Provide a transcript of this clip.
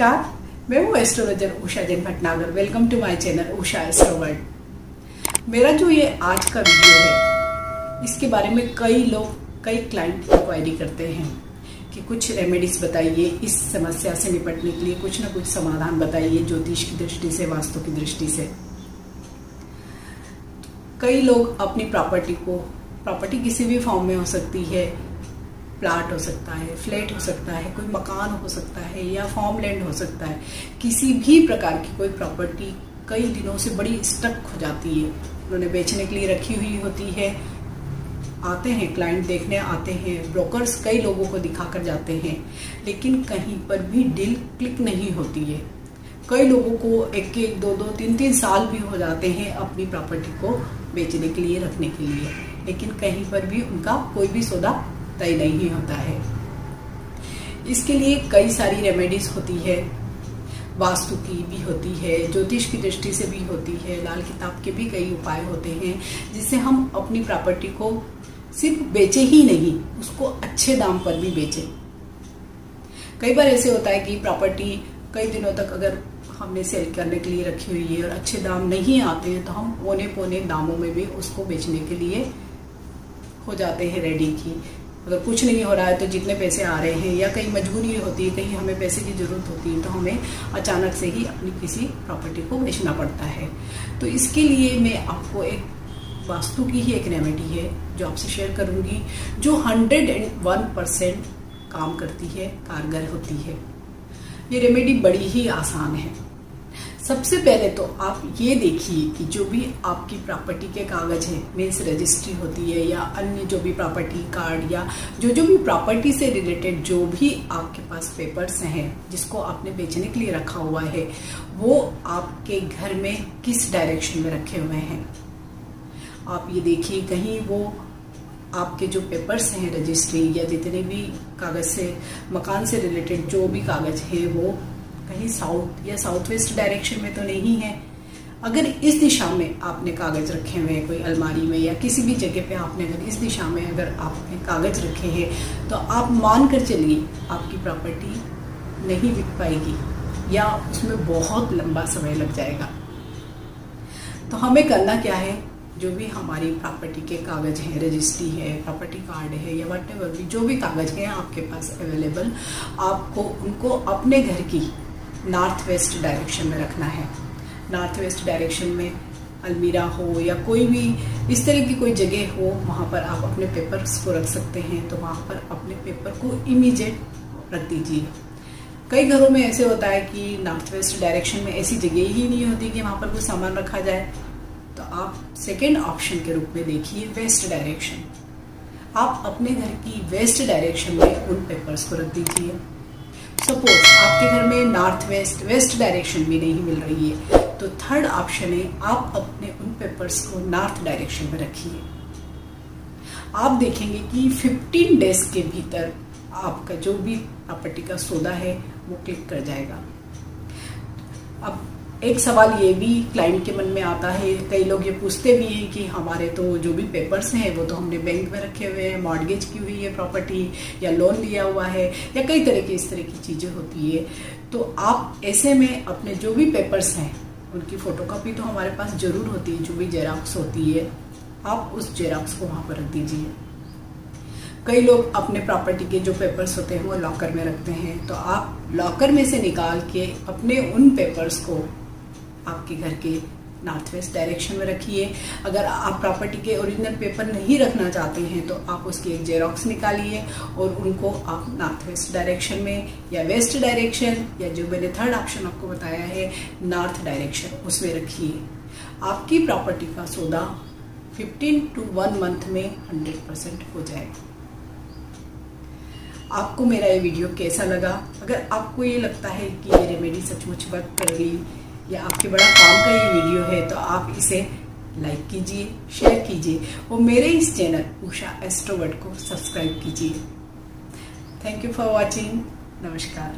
नमस्कार, मैं हूँ astrologer Usha Jain Bhatnagar. Welcome to my channel Usha astro world. मेरा जो ये आज का वीडियो है, इसके बारे में कई लोग, कई क्लाइंट इंक्वायरी करते हैं कि कुछ रेमेडीज बताइए, इस समस्या से निपटने के लिए कुछ ना कुछ समाधान बताइए ज्योतिष की दृष्टि से, वास्तु की दृष्टि से। कई लोग अपनी प्रॉपर्टी किसी भी फॉर्म में हो सकती है, प्लाट हो सकता है, फ्लैट हो सकता है, कोई मकान हो सकता है या फार्म लैंड हो सकता है, किसी भी प्रकार की कोई प्रॉपर्टी कई दिनों से बड़ी स्टक हो जाती है, उन्होंने बेचने के लिए रखी हुई होती है। आते हैं क्लाइंट, देखने आते हैं, ब्रोकर्स कई लोगों को दिखा कर जाते हैं, लेकिन कहीं पर भी डील क्लिक नहीं होती है। कई लोगों को एक 2 3 साल भी हो जाते हैं अपनी प्रॉपर्टी को बेचने के लिए, रखने के लिए, लेकिन कहीं पर भी उनका कोई भी सौदा तय नहीं होता है। इसके लिए कई सारी रेमेडीज होती है, वास्तु की भी होती है, ज्योतिष की दृष्टि से भी होती है, लाल किताब के भी कई उपाय होते हैं जिससे हम अपनी प्रॉपर्टी को सिर्फ बेचे ही नहीं, उसको अच्छे दाम पर भी बेचें। कई बार ऐसे होता है कि प्रॉपर्टी कई दिनों तक अगर हमने सेल करने के लिए रखी हुई है और अच्छे दाम नहीं आते हैं, तो हम पौने दामों में भी उसको बेचने के लिए हो जाते हैं रेडी की। अगर कुछ नहीं हो रहा है तो जितने पैसे आ रहे हैं, या कहीं मजबूरी होती है, कहीं हमें पैसे की ज़रूरत होती है, तो हमें अचानक से ही अपनी किसी प्रॉपर्टी को बेचना पड़ता है। तो इसके लिए मैं आपको एक वास्तु की ही एक रेमेडी है जो आपसे शेयर करूंगी, जो 101% काम करती है, कारगर होती है। ये रेमेडी बड़ी ही आसान है। सबसे पहले तो आप ये देखिए कि जो भी आपकी प्रॉपर्टी के कागज है, मीन्स रजिस्ट्री होती है या अन्य जो भी प्रॉपर्टी कार्ड या जो भी प्रॉपर्टी से रिलेटेड जो भी आपके पास पेपर्स हैं जिसको आपने बेचने के लिए रखा हुआ है, वो आपके घर में किस डायरेक्शन में रखे हुए हैं। आप ये देखिए, कहीं वो आपके जो पेपर्स हैं, रजिस्ट्री या जितने भी कागज से, मकान से रिलेटेड जो भी कागज है, वो कहीं साउथ या साउथ वेस्ट डायरेक्शन में तो नहीं है। अगर इस दिशा में आपने कागज रखे हुए हैं, कोई अलमारी में या किसी भी जगह पे आपने अगर इस दिशा में अगर आपने कागज रखे हैं, तो आप मान कर चलिए आपकी प्रॉपर्टी नहीं बिक पाएगी या उसमें बहुत लंबा समय लग जाएगा। तो हमें करना क्या है, जो भी हमारी प्रॉपर्टी के कागज हैं, रजिस्ट्री है, प्रॉपर्टी कार्ड है या व्हाटएवर भी जो भी कागज हैं आपके पास अवेलेबल, आपको उनको अपने घर की नॉर्थ वेस्ट डायरेक्शन में रखना है। नॉर्थ वेस्ट डायरेक्शन में अलमीरा हो या कोई भी इस तरह की कोई जगह हो, वहाँ पर आप अपने पेपर्स को रख सकते हैं। तो वहाँ पर अपने पेपर को इमीडिएट रख दीजिए। कई घरों में ऐसे होता है कि नॉर्थ वेस्ट डायरेक्शन में ऐसी जगह ही नहीं होती कि वहाँ पर कोई सामान रखा जाए, तो आप सेकेंड ऑप्शन के रूप में देखिए वेस्ट डायरेक्शन। आप अपने घर की वेस्ट डायरेक्शन में उन पेपर्स को रख दीजिए। सपोज आपके घर में नॉर्थ वेस्ट डायरेक्शन भी नहीं मिल रही है, तो थर्ड ऑप्शन है आप अपने उन पेपर्स को नॉर्थ डायरेक्शन में रखिए। आप देखेंगे कि 15 डेज के भीतर आपका जो भी प्रॉपर्टी का सौदा है वो क्लिक कर जाएगा। अब एक सवाल ये भी क्लाइंट के मन में आता है, कई लोग ये पूछते भी हैं कि हमारे तो जो भी पेपर्स हैं वो तो हमने बैंक में रखे हुए हैं, मॉर्गेज की हुई है प्रॉपर्टी या लोन लिया हुआ है या कई तरह की इस तरह की चीज़ें होती है। तो आप ऐसे में अपने जो भी पेपर्स हैं उनकी फ़ोटोकॉपी तो हमारे पास ज़रूर होती है, जो भी जेरॉक्स होती है, आप उस जेरॉक्स को वहाँ पर रख दीजिए। कई लोग अपने प्रॉपर्टी के जो पेपर्स होते हैं वो लॉकर में रखते हैं, तो आप लॉकर में से निकाल के अपने उन पेपर्स को आपके घर के नॉर्थ वेस्ट डायरेक्शन में रखिए। अगर आप प्रॉपर्टी के ओरिजिनल पेपर नहीं रखना चाहते हैं तो आप उसकी एक जेरॉक्स निकालिए और उनको आप नॉर्थ वेस्ट डायरेक्शन में या वेस्ट डायरेक्शन या जो मैंने थर्ड ऑप्शन आपको बताया है नॉर्थ डायरेक्शन, उसमें रखिए। आपकी प्रॉपर्टी का सौदा 15 to 1 मंथ में 100% हो जाएगा। आपको मेरा ये वीडियो कैसा लगा? अगर आपको ये लगता है कि ये रेमेडी सचमुच वर्क कर रही या आपके बड़ा काम का ये वीडियो है, तो आप इसे लाइक कीजिए, शेयर कीजिए और मेरे इस चैनल उषा एस्ट्रो वर्ल्ड को सब्सक्राइब कीजिए। Thank you for watching. नमस्कार।